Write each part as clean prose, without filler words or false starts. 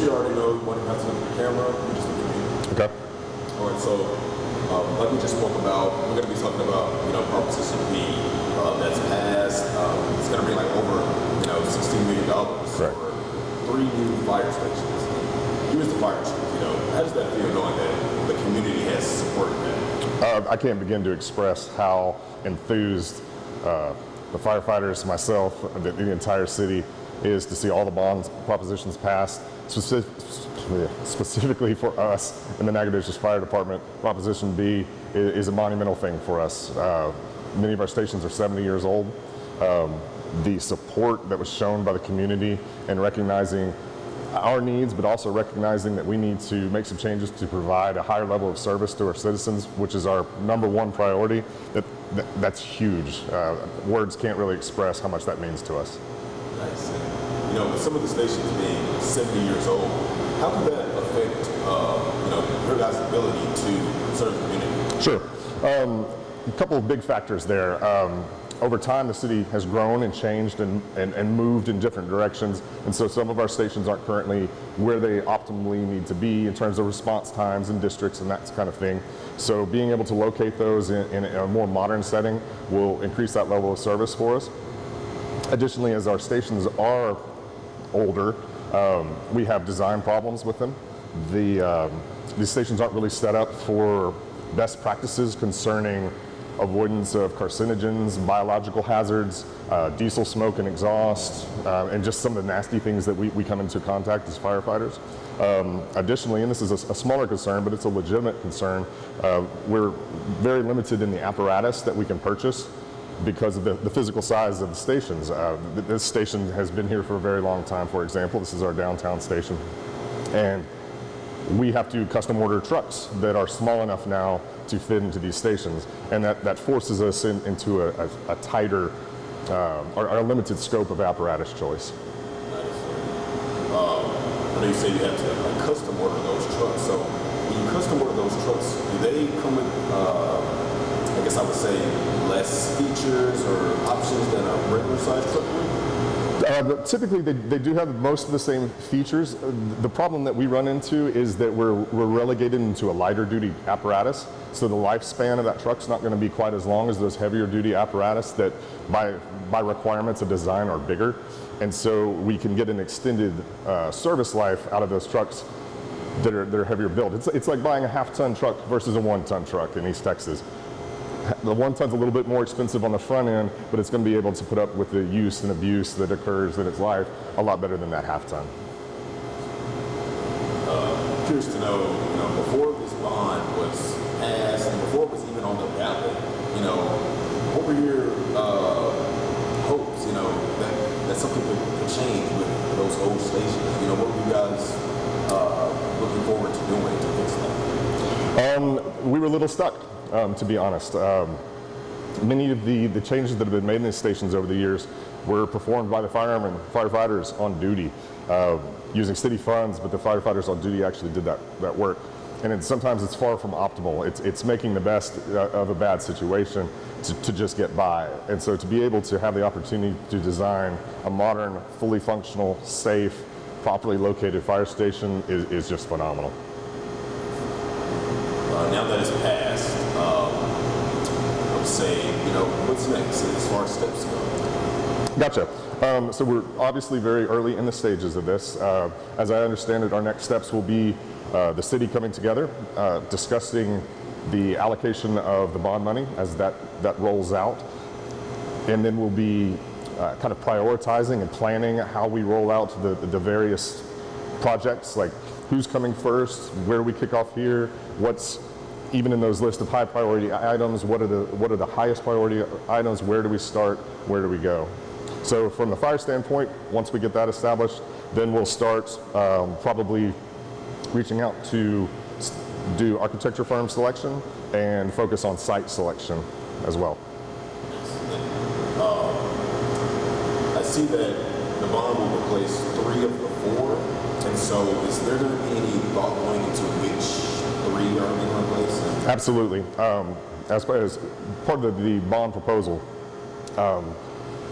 sure you already know what has to the camera. Okay. All right, so like we just spoke about, we're going to be talking about, Proposition B that's passed. It's going to be like over, $16 million Correct. for 3 new fire stations. You as the fire chief, how does that feel knowing that the community has supported that? I can't begin to express how enthused the firefighters, myself, the entire city is to see all the bond propositions passed. Specifically for us in the Nacogdoches Fire Department, Proposition B is a monumental thing for us. Many of our stations are 70 years old. The support that was shown by the community and recognizing our needs, but also recognizing that we need to make some changes to provide a higher level of service to our citizens, which is our #1 priority, that's huge. Words can't really express how much that means to us. Nice. With some of the stations being 70 years old, how can that affect, your guys' ability to serve the community? Sure. A couple of big factors there. Over time, the city has grown and changed and moved in different directions, and so some of our stations aren't currently where they optimally need to be in terms of response times and districts and that kind of thing. So being able to locate those in a more modern setting will increase that level of service for us. Additionally, as our stations are older, we have design problems with them. These stations aren't really set up for best practices concerning avoidance of carcinogens, biological hazards, diesel smoke and exhaust, and just some of the nasty things that we come into contact as firefighters. Additionally, and this is a smaller concern, but it's a legitimate concern, we're very limited in the apparatus that we can purchase because of the physical size of the stations. This station has been here for a very long time, for example. This is our downtown station. And we have to custom order trucks that are small enough now to fit into these stations. And that forces us into a tighter, or a limited scope of apparatus choice. Nice. I know you say you have to custom order those trucks. So when you custom order those trucks, do they come with, I guess I would say, less features or options than a regular size truck would? Typically, they do have most of the same features. The problem that we run into is that we're relegated into a lighter duty apparatus. So the lifespan of that truck's not going to be quite as long as those heavier duty apparatus that by requirements of design are bigger. And so we can get an extended service life out of those trucks that are heavier built. It's like buying a half-ton truck versus a 1-ton truck in East Texas. The 1-ton's a little bit more expensive on the front end, but it's going to be able to put up with the use and abuse that occurs in its life a lot better than that half-ton. Curious to know, before this bond was passed and before it was even on the ballot, what were your hopes, that something could change with those old stations? What were you guys looking forward to doing to fix that? We were a little stuck. To be honest. Many of the changes that have been made in these stations over the years were performed by the firefighters on duty, using city funds, but the firefighters on duty actually did that work. And sometimes it's far from optimal. It's making the best of a bad situation to just get by. And so to be able to have the opportunity to design a modern, fully functional, safe, properly located fire station is just phenomenal. Now that it's passed, I would say, what's next as far as steps go? Gotcha. So we're obviously very early in the stages of this. As I understand it, our next steps will be the city coming together, discussing the allocation of the bond money as that rolls out. And then we'll be kind of prioritizing and planning how we roll out the various projects, like who's coming first, where do we kick off here, what's even in those lists of high priority items, what are the highest priority items, where do we start, where do we go. So from the fire standpoint, once we get that established, then we'll start probably reaching out to do architecture firm selection and focus on site selection as well. I see that the bond will replace 3 of the 4, and so is there going to be any thought going into which 3 are being replaced? Absolutely. As part of the bond proposal,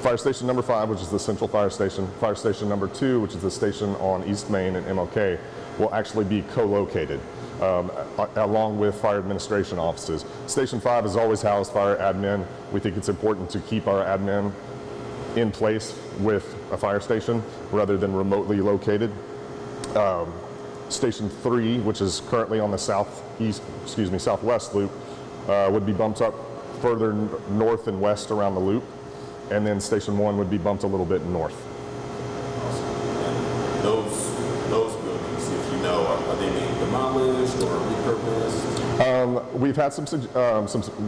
Fire station number 5, which is the central fire station number 2, which is the station on East Main and MLK, will actually be co-located along with fire administration offices. Station 5 has always housed fire admin. We think it's important to keep our admin in place with a fire station rather than remotely located. Station 3, which is currently on the southwest loop, would be bumped up further north and west around the loop, and then Station 1 would be bumped a little bit north. Awesome. And those buildings, if you know, are they being demolished or repurposed? We've had some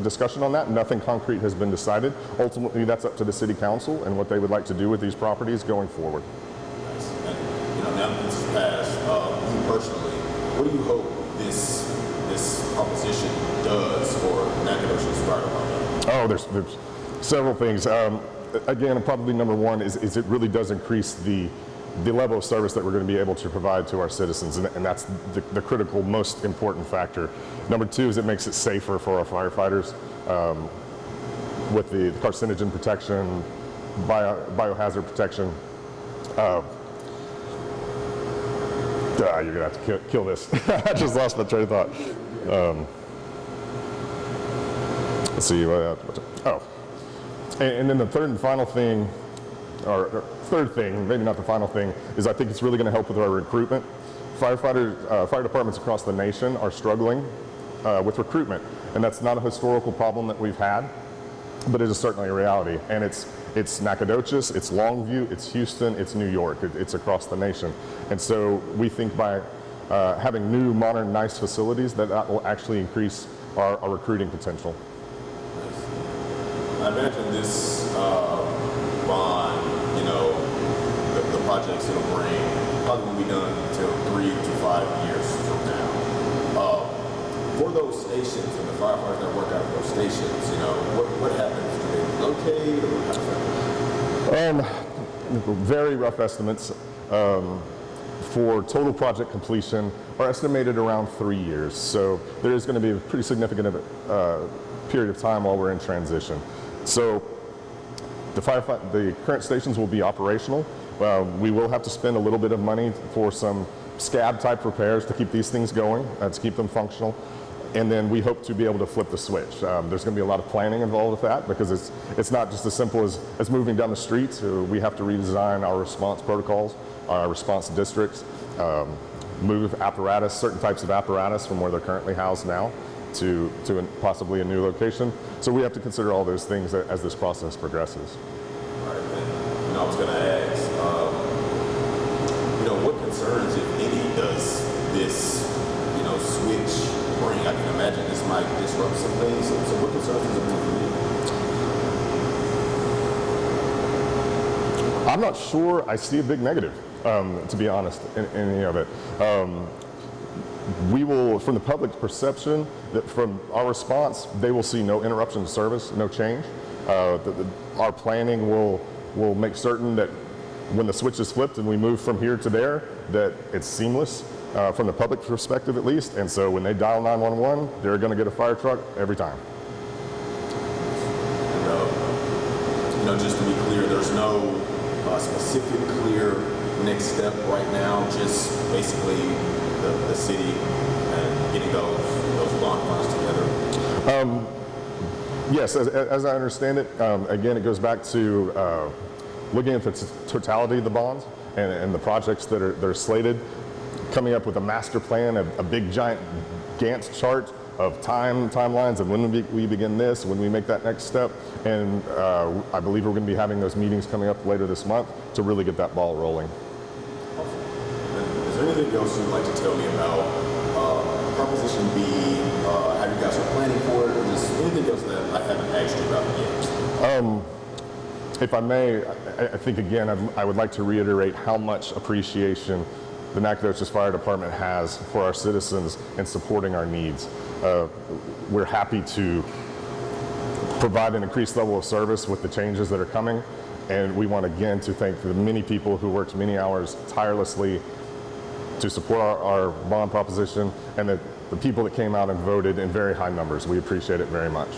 discussion on that. Nothing concrete has been decided. Ultimately, that's up to the city council and what they would like to do with these properties going forward. Nice. And now that this is passed, you personally, what do you hope this proposition does for Nacogdoches Fire Department? Oh, there's several things. Again, probably number one is it really does increase the level of service that we're going to be able to provide to our citizens, and that's the critical, most important factor. Number 2 is it makes it safer for our firefighters with the carcinogen protection, biohazard protection. You're going to have to kill this. I just lost my train of thought. Let's see. And then the third and final thing, or third thing, maybe not the final thing, is I think it's really going to help with our recruitment. Fire departments across the nation are struggling with recruitment, and that's not a historical problem that we've had, but it is certainly a reality. And it's Nacogdoches, it's Longview, it's Houston, it's New York, it's across the nation. And so we think by having new, modern, nice facilities that will actually increase our recruiting potential. I imagine this bond, the projects it'll bring probably won't be done until 3 to 5 years from now. For those stations and the firefighters that work out of those stations, what happens? Do they relocate, or how does that work? Very rough estimates for total project completion are estimated around 3 years. So there is going to be a pretty significant period of time while we're in transition. So the current stations will be operational. We will have to spend a little bit of money for some scab type repairs to keep these things going, to keep them functional. And then we hope to be able to flip the switch. There's going to be a lot of planning involved with that, because it's not just as simple as moving down the streets. We have to redesign our response protocols, our response districts, move apparatus, certain types of apparatus from where they're currently housed now to possibly a new location. So we have to consider all those things as this process progresses. All right, and I was going to ask, what concerns, if any, does this, switch bring? I can imagine this might disrupt some things. So what concerns does it bring for you? I'm not sure I see a big negative, to be honest, in any of it. We will, from the public perception, that from our response, they will see no interruption to service, no change. Our planning will make certain that when the switch is flipped and we move from here to there, that it's seamless from the public perspective at least. And so when they dial 911, they're going to get a fire truck every time. And, just to be clear, there's no specific clear next step right now, just basically the city and getting those bond funds together? Yes, as I understand it, again, it goes back to looking at the totality of the bonds and the projects that are slated, coming up with a master plan, a big giant Gantt chart of timelines of when we begin this, when we make that next step. And I believe we're going to be having those meetings coming up later this month to really get that ball rolling. Is there anything else you'd like to tell me about Proposition B, how you guys are planning for it, or just anything else that I haven't asked you about yet? If I may, I think again, I would like to reiterate how much appreciation the Nacogdoches Fire Department has for our citizens in supporting our needs. We're happy to provide an increased level of service with the changes that are coming, and we want again to thank the many people who worked many hours tirelessly to support our bond proposition, and the people that came out and voted in very high numbers. We appreciate it very much.